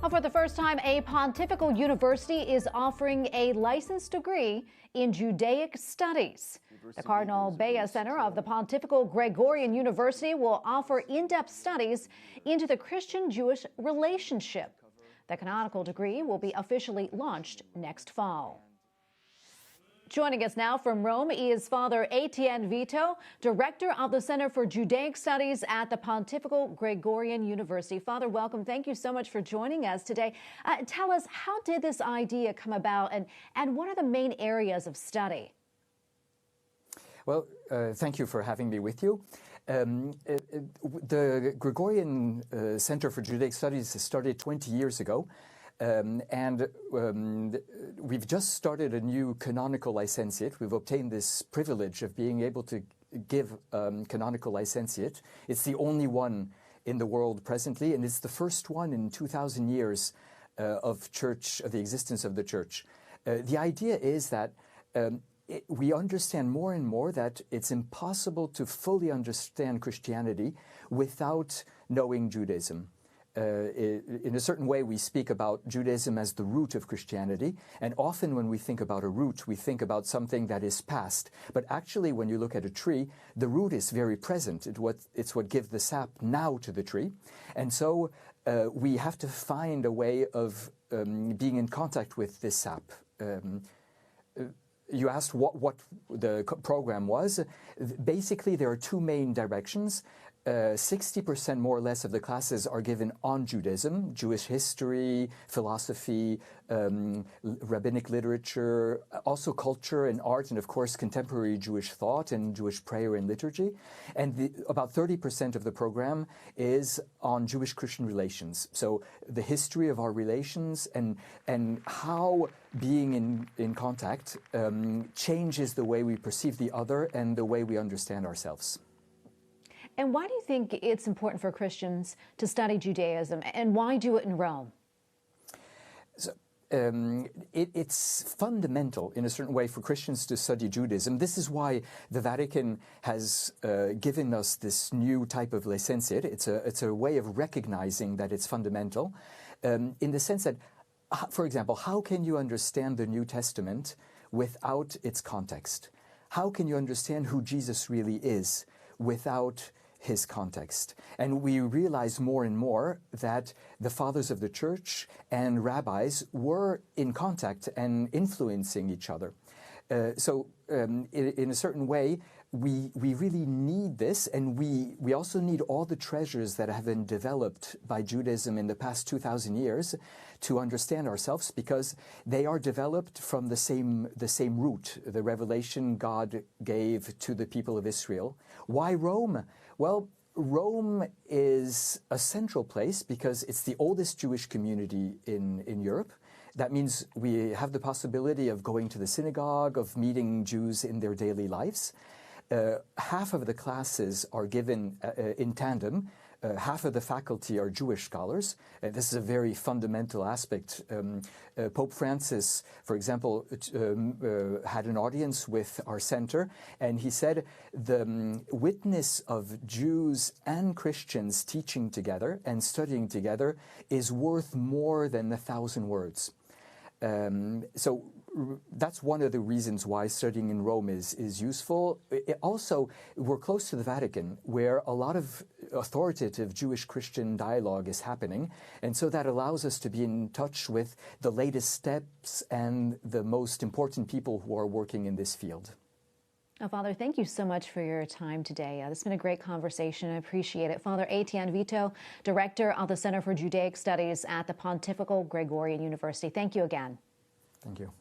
Well, for the first time, a Pontifical university is offering a licensed degree in Judaic studies. The Cardinal Bea Center of the Pontifical Gregorian University will offer in-depth studies into the Christian-Jewish relationship. The canonical degree will be officially launched next fall. Joining us now from Rome is Father Etienne Vito, Director of the Center for Judaic Studies at the Pontifical Gregorian University. Father, welcome. Thank you so much for joining us today. Tell us, how did this idea come about, and what are the main areas of study? Well, thank you for having me with you. The Gregorian Center for Judaic Studies started 20 years ago. We've just started a new canonical licentiate. We've obtained this privilege of being able to give canonical licentiate. It's the only one in the world presently, and it's the first one in 2,000 years of the existence of the Church. The idea is that we understand more and more that it's impossible to fully understand Christianity without knowing Judaism. In a certain way, we speak about Judaism as the root of Christianity, and often when we think about a root, we think about something that is past. But actually, when you look at a tree, the root is very present. It's what gives the sap now to the tree. And so we have to find a way of being in contact with this sap. You asked what the program was. Basically, there are two main directions. 60% more or less of the classes are given on Judaism, Jewish history, philosophy, rabbinic literature, also culture and art, and of course contemporary Jewish thought and Jewish prayer and liturgy. And about 30% of the program is on Jewish-Christian relations. So the history of our relations and how being in contact changes the way we perceive the other and the way we understand ourselves. And why do you think it's important for Christians to study Judaism, and why do it in Rome? So, it's fundamental in a certain way for Christians to study Judaism. This is why the Vatican has given us this new type of licentiate. It's a way of recognizing that it's fundamental in the sense that, for example, how can you understand the New Testament without its context? How can you understand who Jesus really is without his context? And we realize more and more that the fathers of the church and rabbis were in contact and influencing each other. So in a certain way, we really need this, and we also need all the treasures that have been developed by Judaism in the past 2,000 years to understand ourselves, because they are developed from the same root, the revelation God gave to the people of Israel. Why Rome? Well, Rome is a central place because it's the oldest Jewish community in Europe. That means we have the possibility of going to the synagogue, of meeting Jews in their daily lives. Half of the classes are given in tandem. Half of the faculty are Jewish scholars. This is a very fundamental aspect. Pope Francis, for example, had an audience with our center, and he said the witness of Jews and Christians teaching together and studying together is worth more than 1,000 words. So that's one of the reasons why studying in Rome is useful. Also, we're close to the Vatican, where a lot of authoritative Jewish-Christian dialogue is happening, and so that allows us to be in touch with the latest steps and the most important people who are working in this field. Oh, Father, thank you so much for your time today. This has been a great conversation. I appreciate it. Father Etienne Vito, Director of the Center for Judaic Studies at the Pontifical Gregorian University. Thank you again. Thank you.